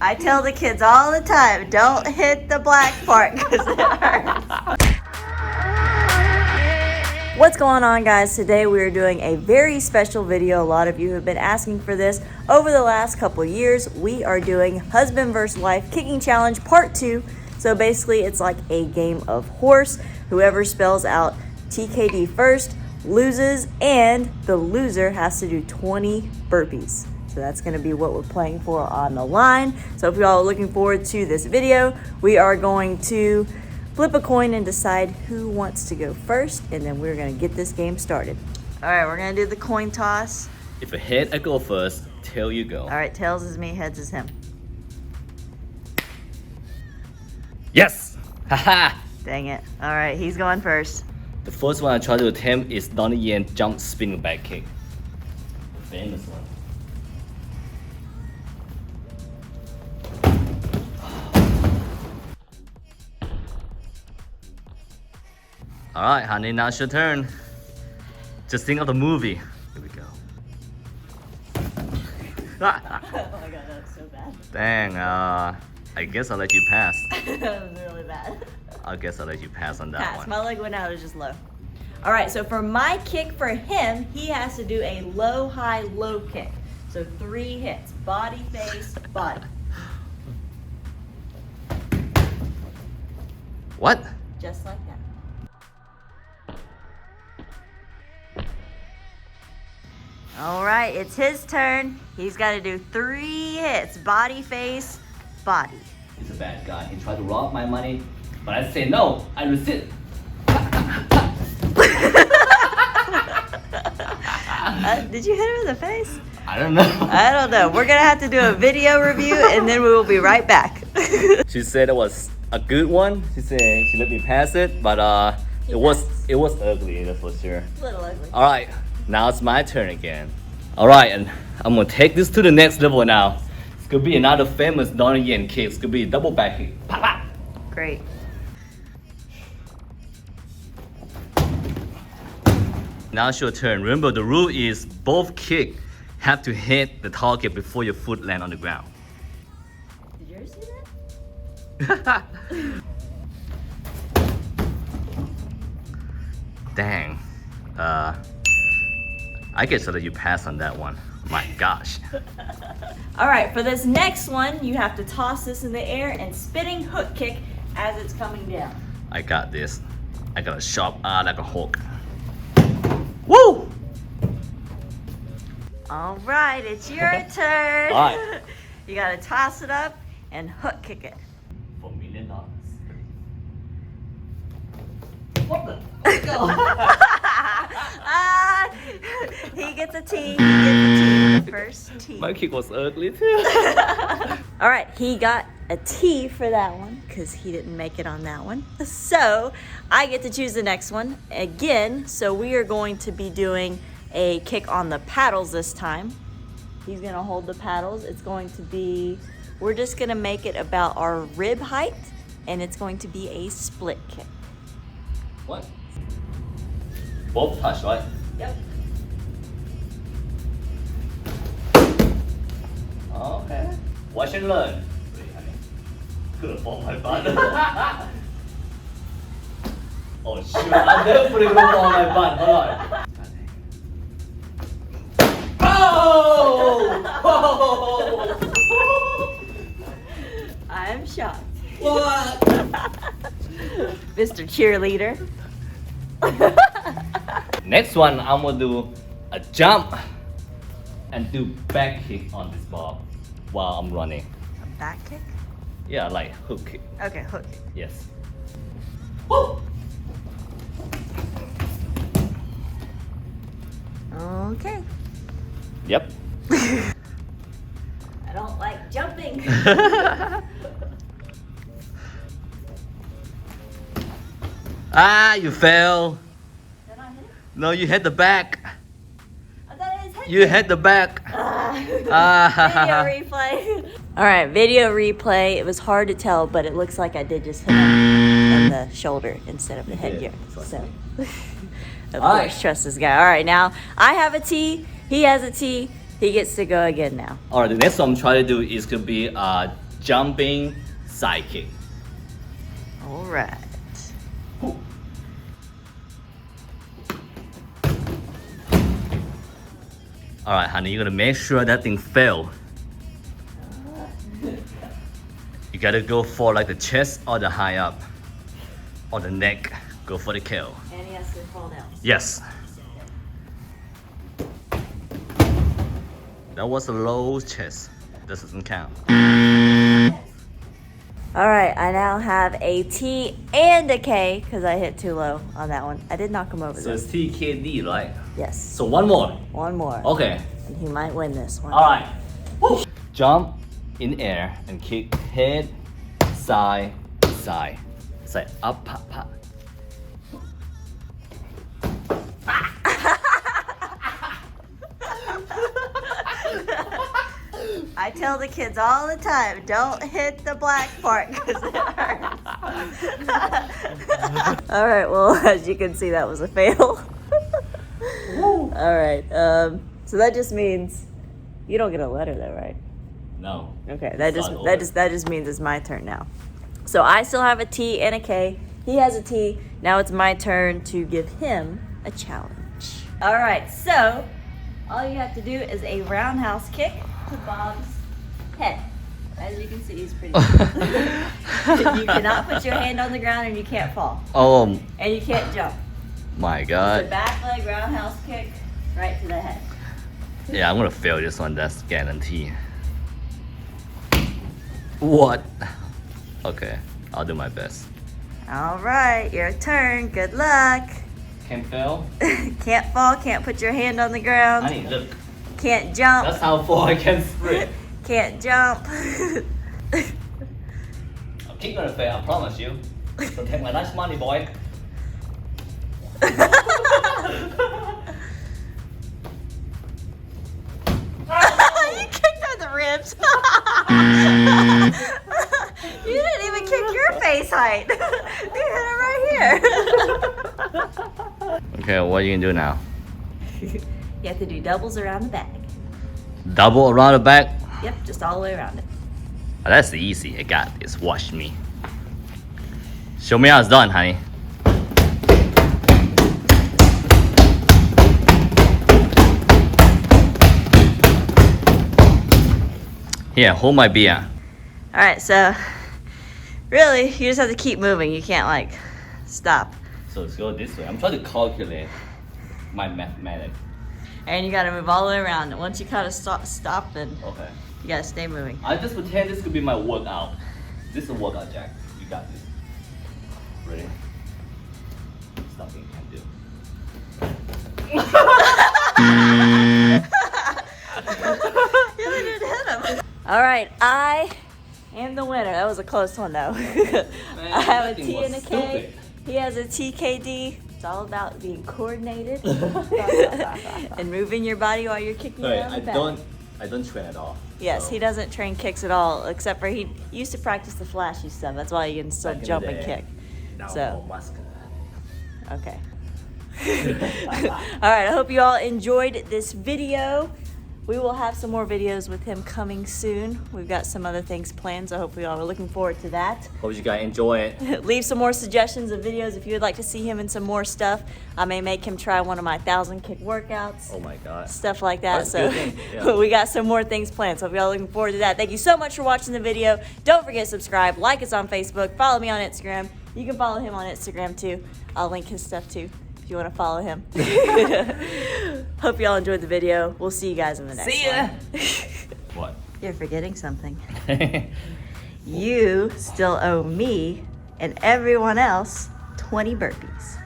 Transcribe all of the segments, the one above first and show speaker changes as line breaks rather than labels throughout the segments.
I tell the kids all the time, don't hit the black part because it hurts. What's going on, guys? Today we are doing a very special video. A lot of you have been asking for this over the last couple years. We are doing Husband vs. Wife Kicking Challenge Part 2. So basically it's like a game of horse. Whoever spells out TKD first loses, and the loser has to do 20 burpees. So that's going to be what we're playing for on the line. So if you all are looking forward to this video, we are going to flip a coin and decide who wants to go first, and then we're going to get this game started. All right, we're going to do the coin toss.
If a head, I go first. Tail, you go.
All right, tails is me, heads is him.
Yes! Haha!
Dang it. All right, he's going first.
The first one I try to attempt is Donnie Yen jump spinning back kick. The famous one. Alright, honey, now it's your turn. Just think of the movie. Here we go.
Oh my god, that was so bad.
Dang, I guess I'll let you pass.
That was really bad.
I guess I'll let you pass on that
Pass.
one.
My leg went out, it was just low. All right, so for my kick for him, he has to do a low, high, low kick. So 3 hits, body, face, body.
What?
Just like that. All right, it's his turn. He's got to do 3 hits, body, face, body.
He's a bad guy. He tried to rob my money, but I say no. I resist.
Did you hit him in the face?
I don't know.
I don't know. We're gonna have to do a video review and then we will be right back.
She said it was a good one. She said she let me pass it, but it was ugly, that's for sure.
A little ugly.
All right, now it's my turn again. All right, and I'm gonna take this to the next level now. It's gonna be another famous Donnie Yen kick. It's gonna be a double back kick. Pa, pa.
Great.
Now it's your turn. Remember, the rule is both kick have to hit the target before your foot land on the ground.
Did you ever see that?
Dang. I guess I'll let you pass on that one. My gosh.
All right, for this next one, you have to toss this in the air and spinning hook kick as it's coming down.
I got this. I got a sharp eye like a hawk. Woo!
All right, it's your turn.
All right.
You gotta toss it up and hook kick it.
$4 million.
What the? Let's go. He gets a T. He gets a T. First T.
My kick was ugly too.
All right, he got a T for that one because he didn't make it on that one. So I get to choose the next one again. So we are going to be doing a kick on the paddles this time. He's gonna hold the paddles. It's going to be, we're just gonna make it about our rib height, and it's going to be a split kick.
What? Both touch, right?
Yep.
Okay. Watch and learn. Wait, honey. Could have fallen my butt. Oh shoot, I'm definitely gonna fall on my butt. Hold on. Oh!
I'm shocked.
What?
Mr. Cheerleader.
Next one, I'm gonna do a jump and do back kick on this ball while I'm running.
A back kick?
Yeah, like hook kick.
Okay, hook kick.
Yes. Woo!
Okay.
Yep.
I don't like jumping.
Ah, you fell.
Did I hit it?
No, you hit the back.
I thought it was hit.
You hit the back.
Video replay. All right, video replay. It was hard to tell, but it looks like I did just hit him in the shoulder instead of the headgear. So, of course, trust this guy. All right, now I have a T. He has a T. He gets to go again now.
Alright, the next one I'm trying to do is gonna be jumping side kick.
All right.
All right, honey, you gotta make sure that thing fail. You gotta go for like the chest or the high up or the neck. Go for the kill.
And he has to fall down.
Yes. That was a low chest. This doesn't count.
All right, I now have a T and a K because I hit too low on that one. I did knock him over.
So it's TKD, right?
Yes.
So one more.
One more.
Okay.
And he might win this one.
All right. Woo. Jump in air and kick head, side, side. Side up, pop, pop.
I tell the kids all the time, don't hit the black part because it hurts. All right, well, as you can see, that was a fail. All right, so that just means you don't get a letter though, right?
No.
Okay, that just means it's my turn now. So I still have a T and a K. He has a T. Now it's my turn to give him a challenge. All right, so all you have to do is a roundhouse kick to Bob's head. As you can see, he's pretty good. You cannot put your hand on the ground and you can't fall.
Oh
And you can't jump.
my
The
God.
back leg roundhouse kick right to the head.
Yeah, I'm gonna fail this one. That's guaranteed. What? Okay, I'll do my best.
All right, your turn. Good luck.
Can't fail.
Can't fall, can't put your hand on the ground.
Honey, look.
Can't jump.
That's how far I can sprint.
Can't jump.
I'm keep gonna fail, I promise you. So take my nice money, boy.
You kicked her in the ribs. You didn't even kick your face height. You hit it right here.
Okay, what are you gonna do now?
You have to do doubles around the bag.
Double around the back?
Yep, just all the way around it.
Oh, that's easy. I got this. Watch me. Show me how it's done, honey. Here, hold my beer.
All right, so really, you just have to keep moving. You can't like stop.
So let's go this way. I'm trying to calculate my mathematics.
And you gotta move all the way around. Once you kind of stop, then
Okay.
you gotta stay moving.
I just pretend this could be my workout. This is a workout, Jack. You got this. Ready? There's nothing you can do.
You really didn't hit him. All right, I am the winner. That was a close one though. I have a
that thing
T and a
was
K.
stupid.
He has a TKD. It's all about being coordinated and moving your body while you're kicking
Sorry,
around the back.
I don't train at all.
Yes,
so.
he doesn't train kicks at all, except for he used to practice the flashy stuff. That's why he can still
Back in
jump
the
and
day.
kick.
Now
So-
I'm more muscular.
Okay. All right, I hope you all enjoyed this video. We will have some more videos with him coming soon. We've got some other things planned, so hopefully y'all are looking forward to that.
Hope you guys enjoy it.
Leave some more suggestions of videos if you would like to see him in some more stuff. I may make him try one of my 1,000 kick workouts.
Oh my God.
Stuff like that.
That's
So
a good thing, yeah.
we got some more things planned. So if y'all looking forward to that, thank you so much for watching the video. Don't forget to subscribe, like us on Facebook, follow me on Instagram. You can follow him on Instagram too. I'll link his stuff too if you want to follow him. Hope y'all enjoyed the video. We'll see you guys in the next
See ya.
one.
What?
You're forgetting something. You still owe me and everyone else 20 burpees.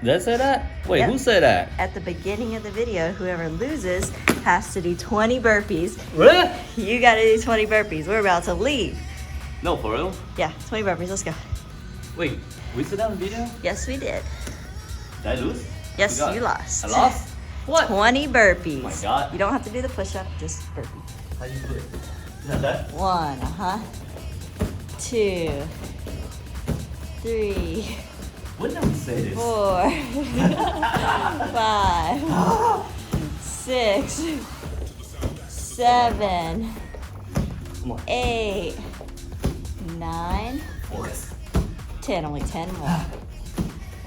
Did I say that? Wait,
Yep.
who said that?
At the beginning of the video, whoever loses has to do 20 burpees.
Really?
You gotta do 20 burpees. We're about to leave.
No, for real?
Yeah, 20 burpees. Let's go.
Wait, we said that on video?
Yes, we did.
Did I lose?
Yes,
Forgot.
you lost.
I lost? What?
20 burpees.
Oh my God.
You don't have to do the push-up, just burpee.
How do you put it? Is that?
1, 2, 3,
When did we say this?
4, 5, 6, 7,
Come on.
8, 9,
Focus.
10, only 10 more.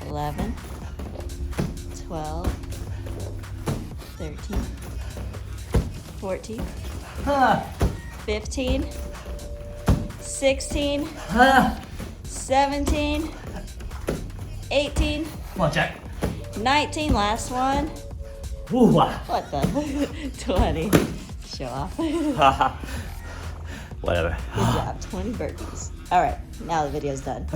11, 12, 13, 14, 15, 16, 17, 18,
Come on, Jack.
19, last one.
Ooh, wow.
What the? 20. Show off. Good
Whatever.
job, 20 burpees. All right, now the video's done.